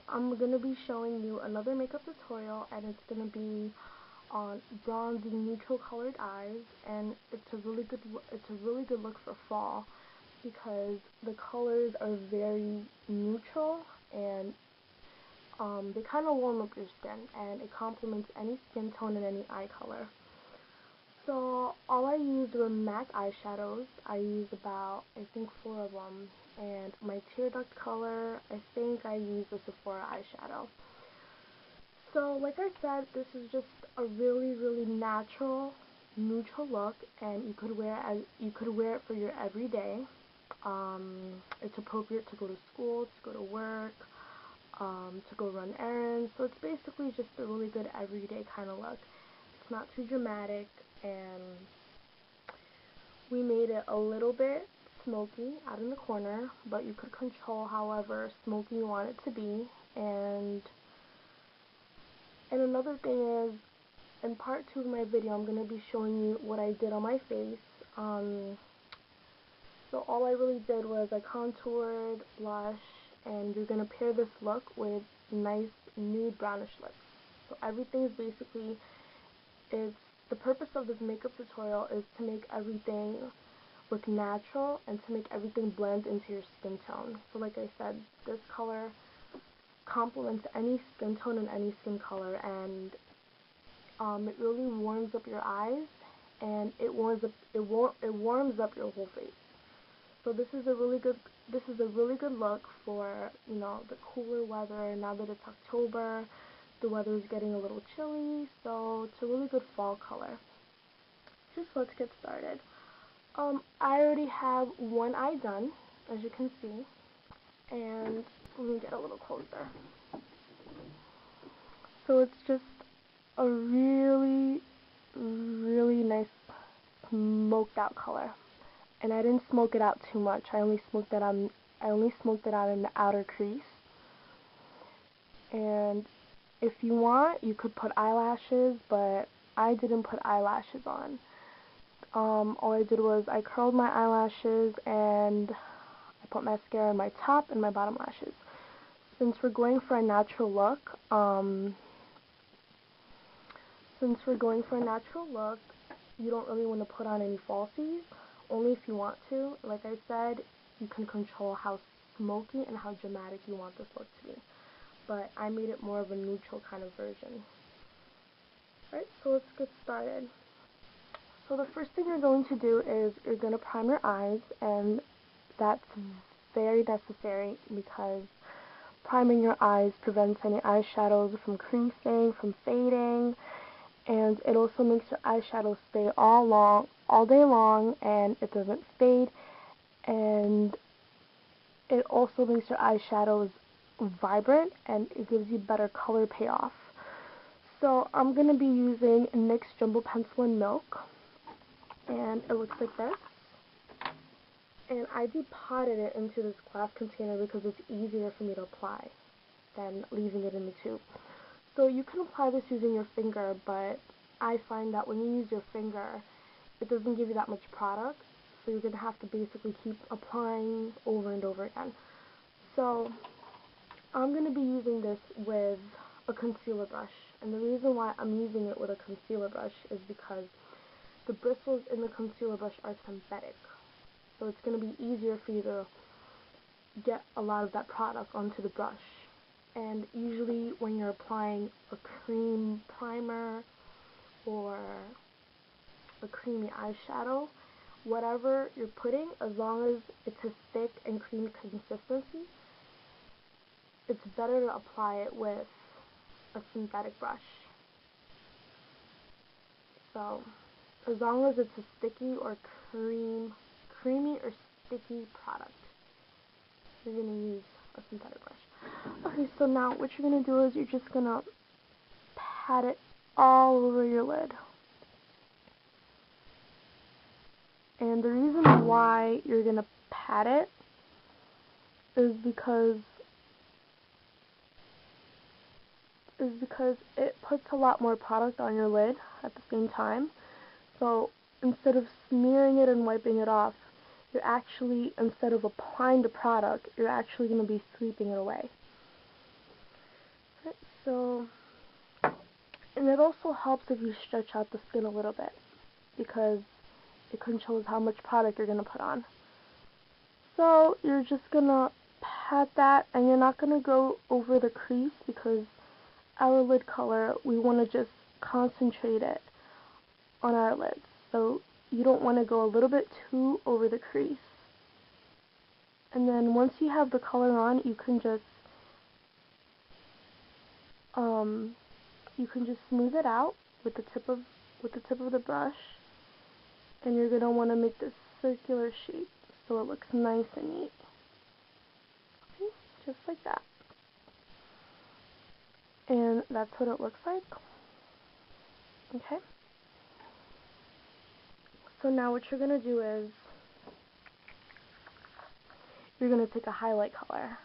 I'm going to be showing you another makeup tutorial, and it's going to be on bronzing neutral colored eyes, and it's a really good look for fall because the colors are very neutral, and they kind of warm up your skin, and it complements any skin tone and any eye color. So all I used were MAC eyeshadows. I used about, I think, 4 of them. And my tear duct color, I think I used a Sephora eyeshadow. So like I said, this is just a really natural, neutral look, and you could wear it for your everyday. It's appropriate to go to school, to go to work, to go run errands. So it's basically just a really good everyday kind of look. It's not too dramatic, and we made it a little bit smoky out in the corner, but you could control however smoky you want it to be. And another thing is, in part 2 of my video, I'm going to be showing you what I did on my face. So all I really did was I contoured, blush, and you're going to pair this look with nice nude brownish lips. So everything is basically, the purpose of this makeup tutorial is to make everything look natural and to make everything blend into your skin tone. So like I said, this color complements any skin tone and any skin color, and it really warms up your eyes, and it warms up your whole face. So this is a really good look for, you know, the cooler weather. Now that it's October, the weather is getting a little chilly, so it's a really good fall color. Just let's get started. I already have one eye done, as you can see, and let me get a little closer. So it's just a really nice smoked out color, and I didn't smoke it out too much. I only smoked it out in the outer crease. And if you want, you could put eyelashes, but I didn't put eyelashes on. All I did was I curled my eyelashes and I put mascara on my top and my bottom lashes. Since we're going for a natural look, you don't really want to put on any falsies, only if you want to. Like I said, you can control how smoky and how dramatic you want this look to be. But I made it more of a neutral kind of version. Alright, so let's get started. So the first thing you're going to do is you're going to prime your eyes, and that's very necessary because priming your eyes prevents any eyeshadows from creasing, from fading, and it also makes your eyeshadow stay all day long, and it doesn't fade, and it also makes your eyeshadows vibrant, and it gives you better color payoff. So I'm going to be using NYX Jumbo Pencil in Milk, and it looks like this. And I depotted it into this glass container because it's easier for me to apply than leaving it in the tube. So you can apply this using your finger, but I find that when you use your finger, it doesn't give you that much product, so you're going to have to basically keep applying over and over again. So I'm going to be using this with a concealer brush, and the reason why I'm using it with a concealer brush is because the bristles in the concealer brush are synthetic, so it's going to be easier for you to get a lot of that product onto the brush. And usually when you're applying a cream primer or a creamy eyeshadow, whatever you're putting, as long as it's a thick and creamy consistency, it's better to apply it with a synthetic brush. So as long as it's a sticky or creamy or sticky product, you're going to use a synthetic brush. Okay, so now what you're going to do is you're just going to pat it all over your lid. And the reason why you're going to pat it is because it puts a lot more product on your lid at the same time. So instead of smearing it and wiping it off, you're actually, instead of applying the product, you're actually going to be sweeping it away. So, and it also helps if you stretch out the skin a little bit, because it controls how much product you're going to put on. So you're just going to pat that, and you're not going to go over the crease, because our lid color, we want to just concentrate it on our lids. So you don't want to go a little bit too over the crease. And then once you have the color on, you can just smooth it out with the tip of the brush, and you're gonna want to make this circular shape so it looks nice and neat. See? Just like that. And that's what it looks like. Okay. So now what you're gonna do is you're gonna take a highlight color.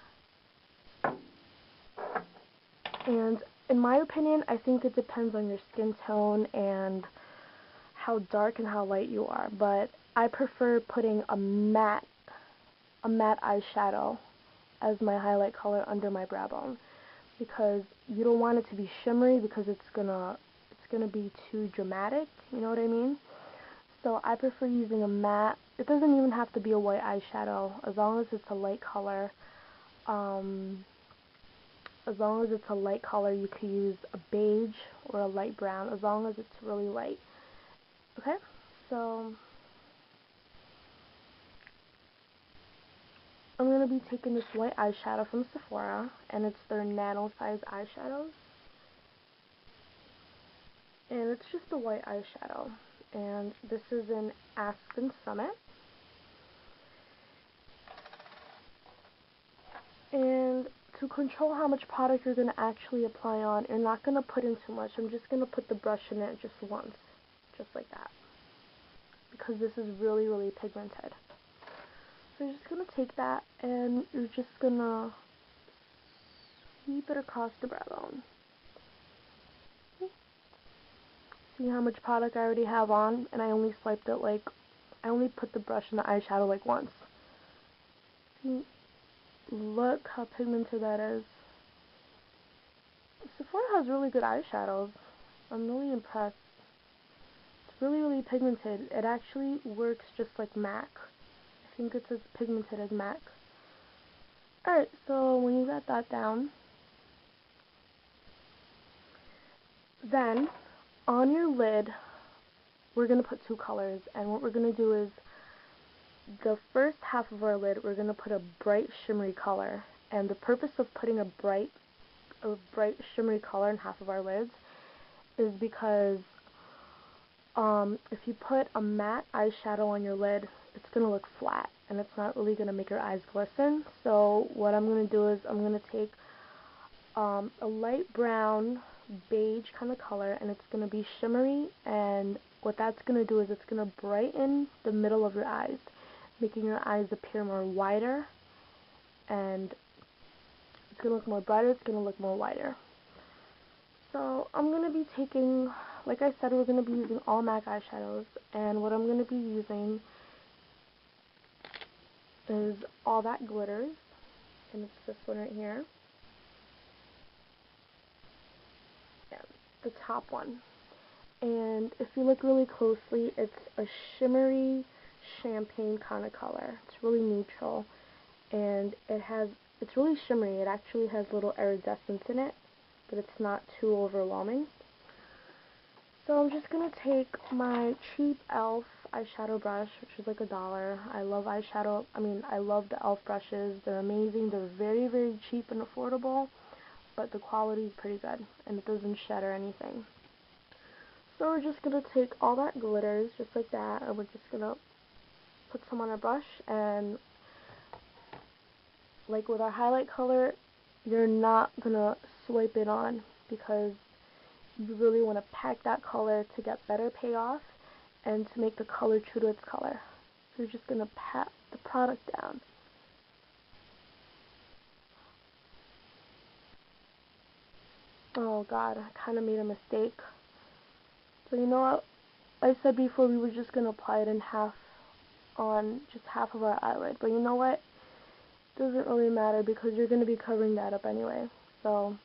And in my opinion, I think it depends on your skin tone and how dark and how light you are, but I prefer putting a matte eyeshadow as my highlight color under my brow bone, because you don't want it to be shimmery, because it's gonna be too dramatic, you know what I mean? So I prefer using a matte. It doesn't even have to be a white eyeshadow, as long as it's a light color. As long as it's a light color, you could use a beige or a light brown, as long as it's really light. Okay, so I'm going to be taking this white eyeshadow from Sephora, and it's their nano size eyeshadows. And it's just a white eyeshadow, and this is in Aspen Summit. And to control how much product you're going to actually apply on, you're not going to put in too much. I'm just going to put the brush in it just once, just like that, because this is really, really pigmented. So you're just going to take that, and you're just going to sweep it across the brow bone. See how much product I already have on, and I only swiped it I only put the brush in the eyeshadow like once. See? Look how pigmented that is. Sephora has really good eyeshadows. I'm really impressed. It's really, really pigmented. It actually works just like MAC. I think it's as pigmented as MAC. Alright, so when you got that down, then on your lid, we're going to put two colors. And what we're going to do is, the first half of our lid, we're going to put a bright shimmery color. And the purpose of putting a bright shimmery color in half of our lids is because if you put a matte eyeshadow on your lid, it's going to look flat, and it's not really going to make your eyes glisten. So what I'm going to do is I'm going to take a light brown, beige kind of color, and it's going to be shimmery, and what that's going to do is it's going to brighten the middle of your eyes, making your eyes appear more wider, and it's going to look more brighter, it's going to look more wider. So I'm going to be taking, like I said, we're going to be using all MAC eyeshadows, and what I'm going to be using is All That Glitters, and it's this one right here. Yeah, the top one. And if you look really closely, it's a shimmery champagne kind of color. It's really neutral, and it's really shimmery. It actually has little iridescence in it, but it's not too overwhelming. So I'm just going to take my cheap e.l.f. eyeshadow brush, which is like $1. I love eyeshadow. I love the e.l.f. brushes. They're amazing. They're very, very cheap and affordable, but the quality is pretty good, and it doesn't shed or anything. So we're just going to take All That Glitters, just like that, and we're just going to put some on our brush, and like with our highlight color, you're not going to swipe it on, because you really want to pack that color to get better payoff and to make the color true to its color. So you're just going to pat the product down. Oh god, I kind of made a mistake. So you know what? I said before we were just going to apply it in half, on just half of our eyelid. But you know what? It doesn't really matter, because you're going to be covering that up anyway. So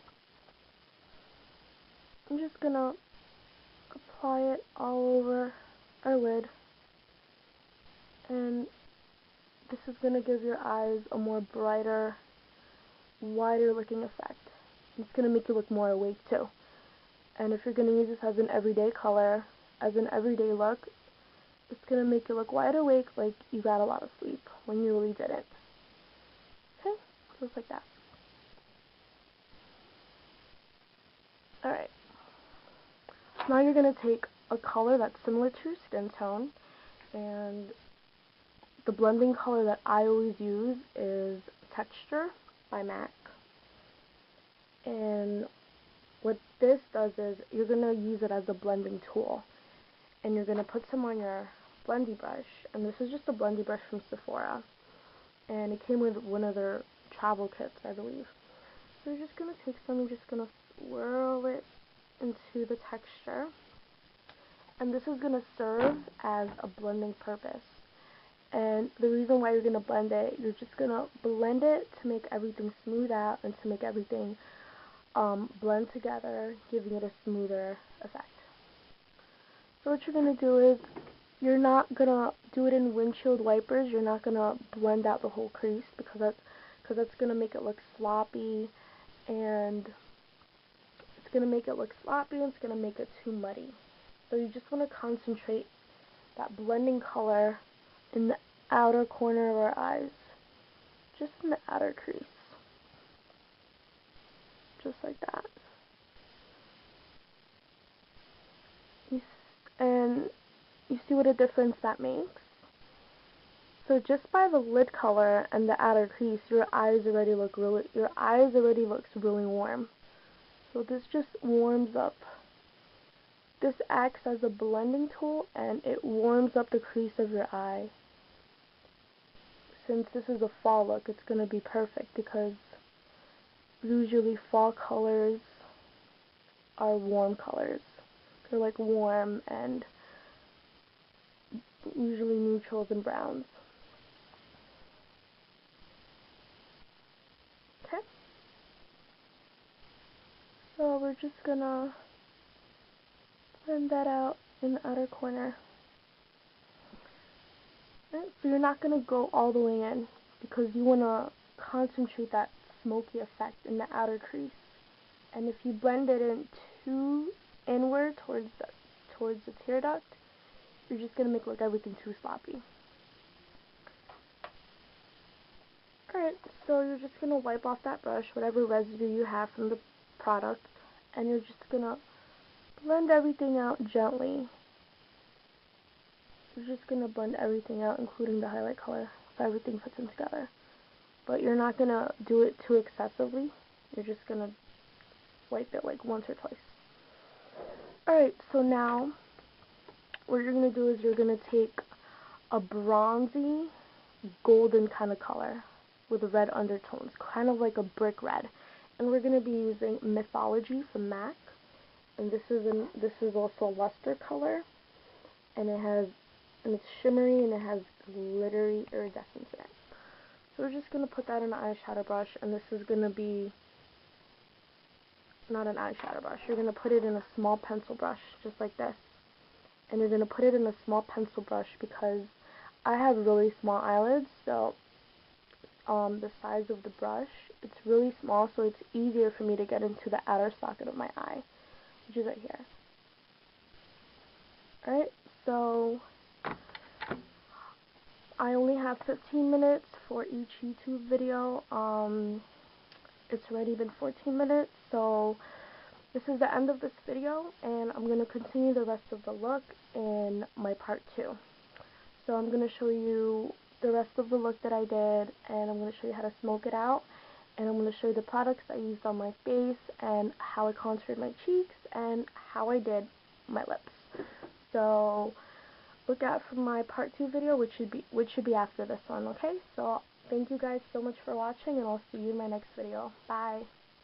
I'm just gonna apply it all over our lid, and this is gonna give your eyes a more brighter, wider looking effect. It's gonna make you look more awake too. And if you're gonna use this as an everyday color, as an everyday look, it's gonna make you look wide awake like you got a lot of sleep when you really didn't. Okay, just like that. Alright. Now you're going to take a color that's similar to your skin tone, and the blending color that I always use is Texture by MAC. And what this does is you're going to use it as a blending tool, and you're going to put some on your blendy brush, and this is just a blendy brush from Sephora, and it came with one of their travel kits, I believe. So you're just going to take some, you're just going to swirl it into the texture, and this is going to serve as a blending purpose. And the reason why you're going to blend it, you're just going to blend it to make everything smooth out and to make everything blend together, giving it a smoother effect. So what you're going to do is, you're not going to do it in windshield wipers. You're not going to blend out the whole crease because that's going to make it look sloppy, and it's going to make it too muddy. So you just want to concentrate that blending color in the outer corner of our eyes, just in the outer crease, just like that. And you see what a difference that makes? So just by the lid color and the outer crease, your eyes already looks really warm. So this just warms up. This acts as a blending tool, and it warms up the crease of your eye. Since this is a fall look, it's going to be perfect because usually fall colors are warm colors. They're like warm and usually neutrals and browns. Okay? So we're just gonna blend that out in the outer corner. Right, so you're not going to go all the way in because you want to concentrate that smoky effect in the outer crease. And if you blend it in too inward towards the tear duct, you're just going to make look everything too sloppy. Alright, so you're just going to wipe off that brush, whatever residue you have from the product, and you're just going to blend everything out gently. You're just going to blend everything out, including the highlight color, so everything fits in together. But you're not going to do it too excessively. You're just going to wipe it like once or twice. Alright, so now what you're going to do is you're going to take a bronzy, golden kind of color with red undertones, kind of like a brick red. And we're going to be using Mythology from MAC. And this is also a luster color, and it's shimmery and it has glittery iridescence in it. So we're just going to put that in an eyeshadow brush, and this is going to be not an eyeshadow brush. You're going to put it in a small pencil brush, just like this. And you're going to put it in a small pencil brush because I have really small eyelids, so the size of the brush, it's really small, so it's easier for me to get into the outer socket of my eye, which is right here. Alright, so I only have 15 minutes for each YouTube video. It's already been 14 minutes, so this is the end of this video, and I'm going to continue the rest of the look in my part 2. So I'm going to show you the rest of the look that I did, and I'm going to show you how to smoke it out, and I'm going to show you the products I used on my face, and how I contoured my cheeks, and how I did my lips. So look out for my part 2 video, which should be after this one, okay? So thank you guys so much for watching, and I'll see you in my next video. Bye.